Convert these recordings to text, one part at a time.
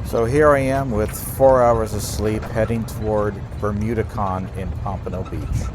So here I am with 4 hours of sleep heading toward BermudaCon in Pompano Beach.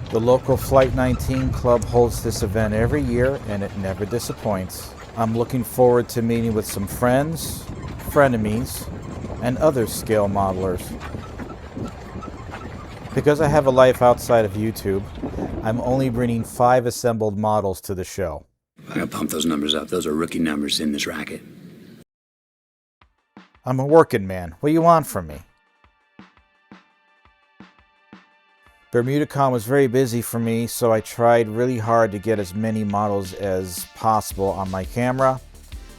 The local Flight 19 club holds this event every year and it never disappoints. I'm looking forward to meeting with some friends, frenemies, and other scale modelers. Because I have a life outside of YouTube, I'm only bringing 5 assembled models to the show. I gotta pump those numbers up. Those are rookie numbers in this racket. I'm a working man. What do you want from me? BermudaCon was very busy for me, so I tried really hard to get as many models as possible on my camera.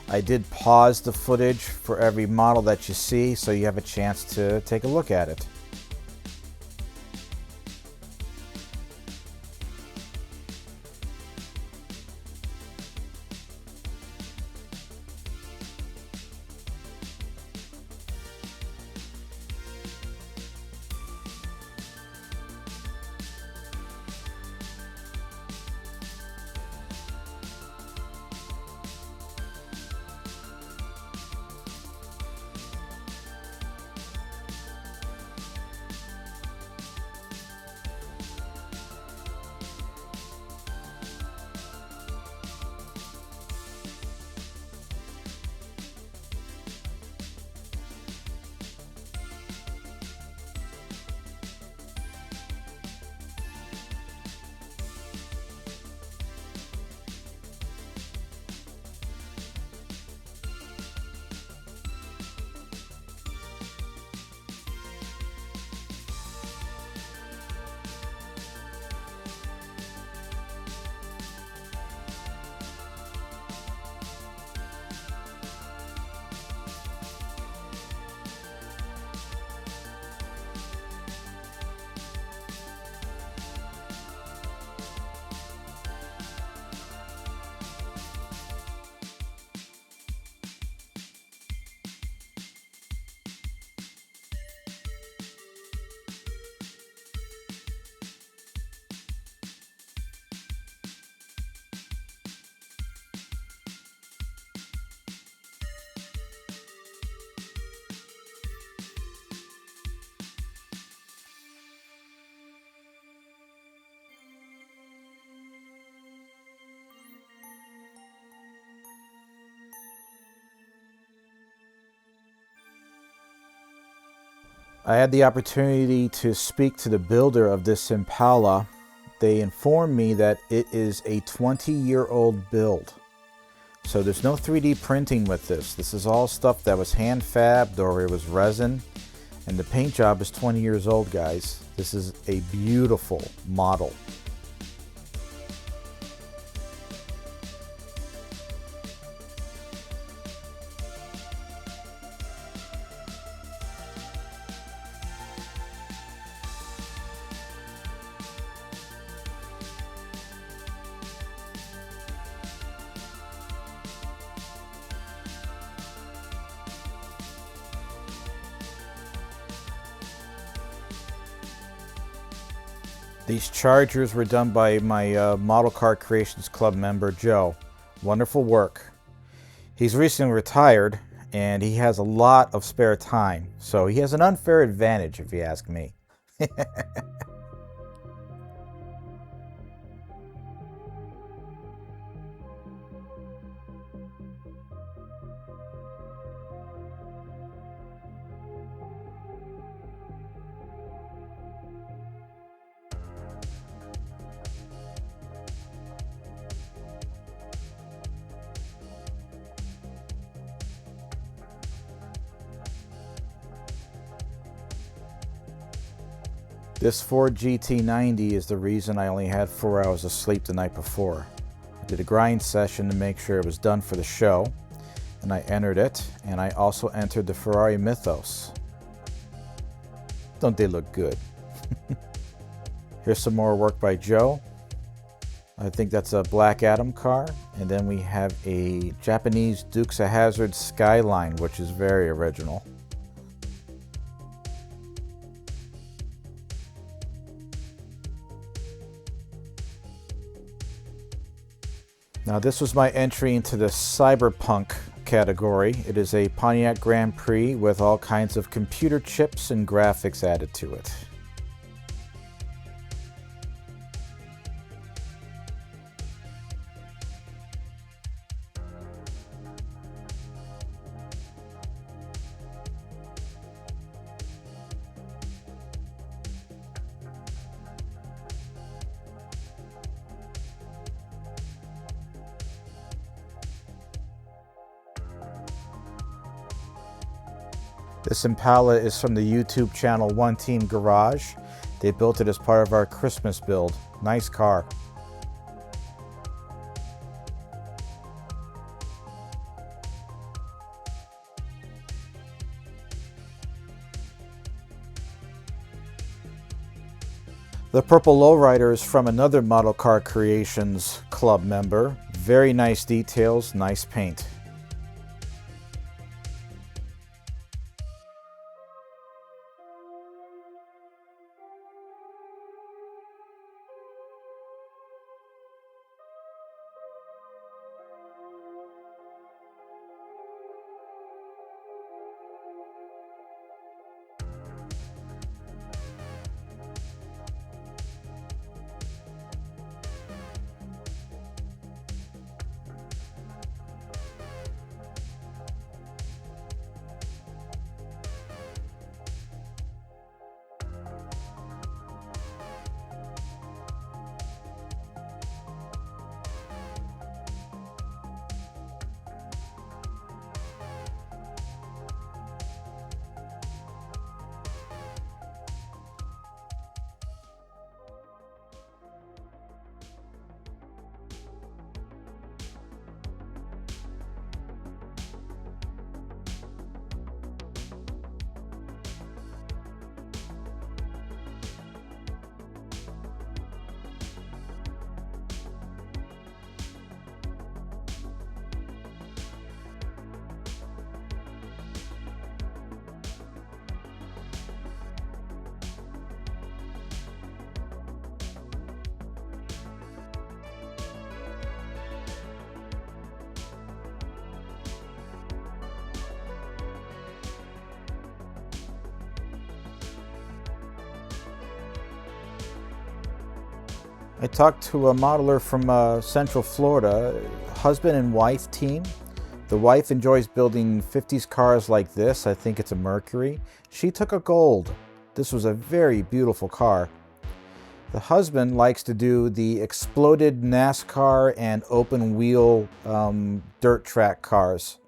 I did pause the footage for every model that you see, so you have a chance to take a look at it. I had the opportunity to speak to the builder of this Impala. They informed me that it is a 20-year-old build. So there's no 3D printing with this. This is all stuff that was hand fabbed or it was resin. And the paint job is 20 years old, guys. This is a beautiful model. These chargers were done by my Model Car Creations Club member, Joe. Wonderful work. He's recently retired, and he has a lot of spare time, so he has an unfair advantage, if you ask me. This Ford GT90 is the reason I only had 4 hours of sleep the night before. I did a grind session to make sure it was done for the show, and I entered it, and I also entered the Ferrari Mythos. Don't they look good? Here's some more work by Joe. I think that's a Black Adam car, and then we have a Japanese Dukes of Hazzard Skyline, which is very original. Now this was my entry into the cyberpunk category. It is a Pontiac Grand Prix with all kinds of computer chips and graphics added to it. This Impala is from the YouTube channel One Team Garage. They built it as part of our Christmas build. Nice car. The purple lowrider is from another Model Car Creations club member. Very nice details, nice paint. I talked to a modeler from Central Florida, husband and wife team. The wife enjoys building 50s cars like this. I think it's a Mercury. She took a gold. This was a very beautiful car. The husband likes to do the exploded NASCAR and open wheel dirt track cars.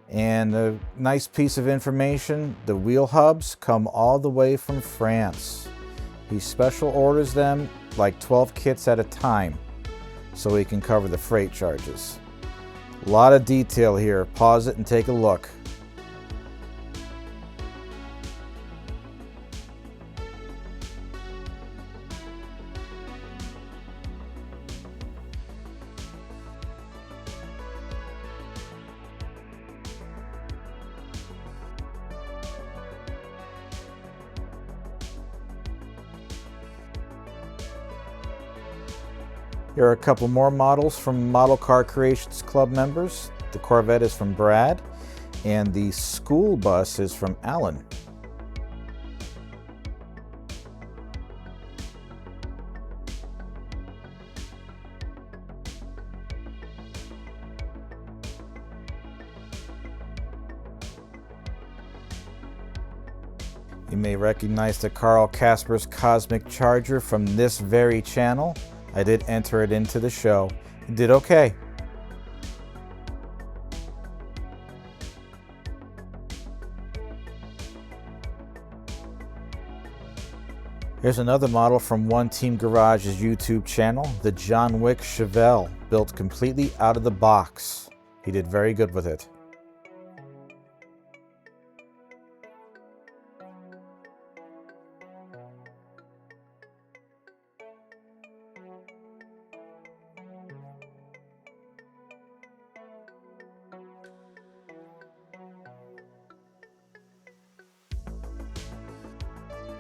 And a nice piece of information, the wheel hubs come all the way from France. He special orders them like 12 kits at a time so he can cover the freight charges. A lot of detail here. Pause it and take a look. Here are a couple more models from Model Car Creations Club members. The Corvette is from Brad, and the school bus is from Alan. You may recognize the Carl Casper's Cosmic Charger from this very channel. I did enter it into the show. It did okay. Here's another model from One Team Garage's YouTube channel, the John Wick Chevelle, built completely out of the box. He did very good with it.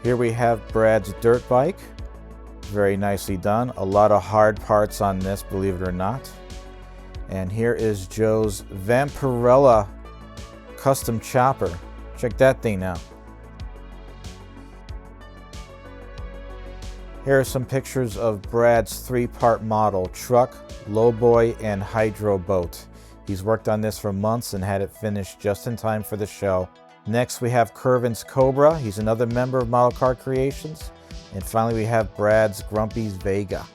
Here we have Brad's dirt bike. Very nicely done. A lot of hard parts on this, believe it or not. And here is Joe's Vampirella custom chopper. Check that thing out. Here are some pictures of Brad's 3-part model: truck, lowboy, and hydro boat. He's worked on this for months and had it finished just in time for the show. Next we have Curvin's Cobra. He's another member of Model Car Creations. And finally we have Brad's Grumpy's Vega.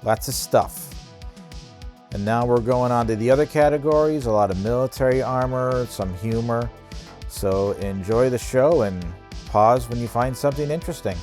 Lots of stuff. And now we're going on to the other categories. A lot of military armor, some humor. So enjoy the show and pause when you find something interesting.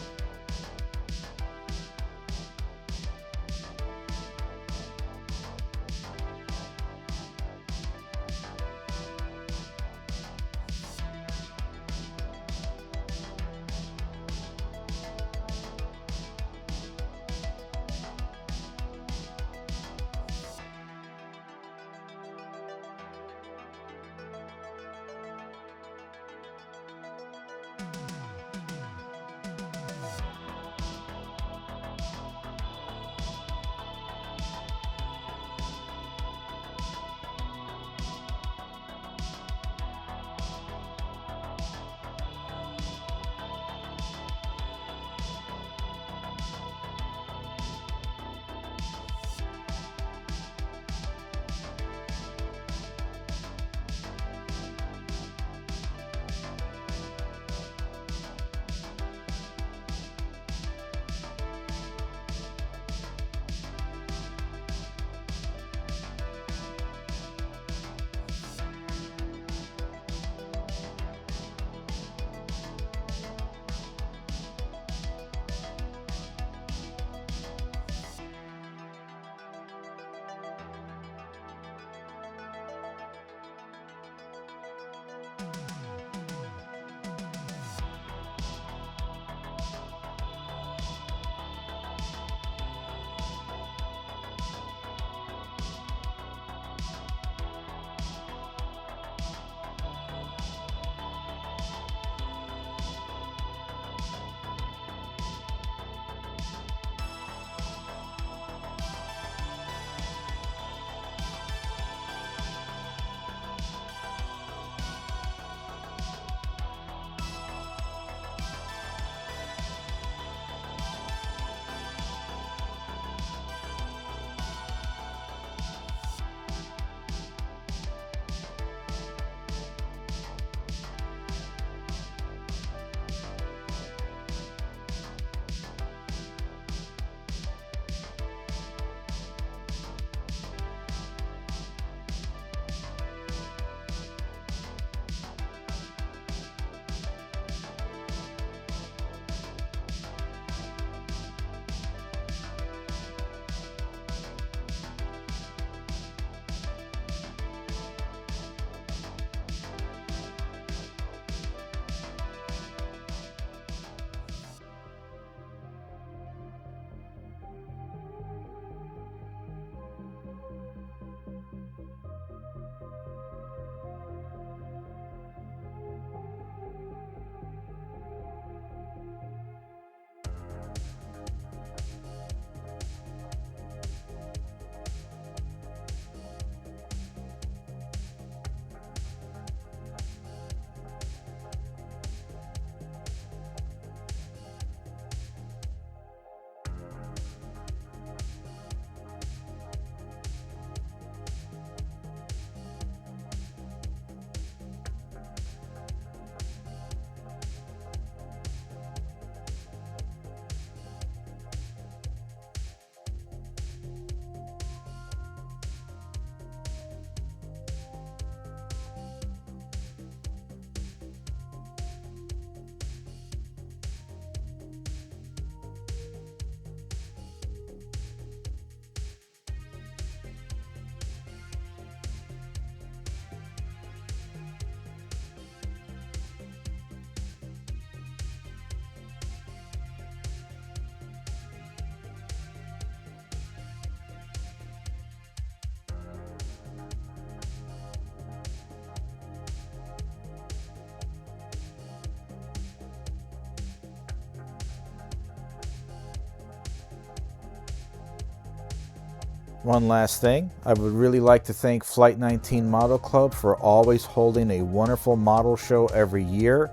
One last thing, I would really like to thank Flight 19 Model Club for always holding a wonderful model show every year.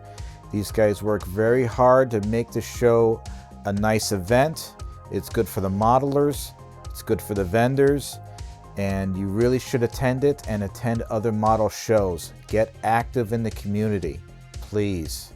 These guys work very hard to make the show a nice event. It's good for the modelers, it's good for the vendors, and you really should attend it and attend other model shows. Get active in the community, please.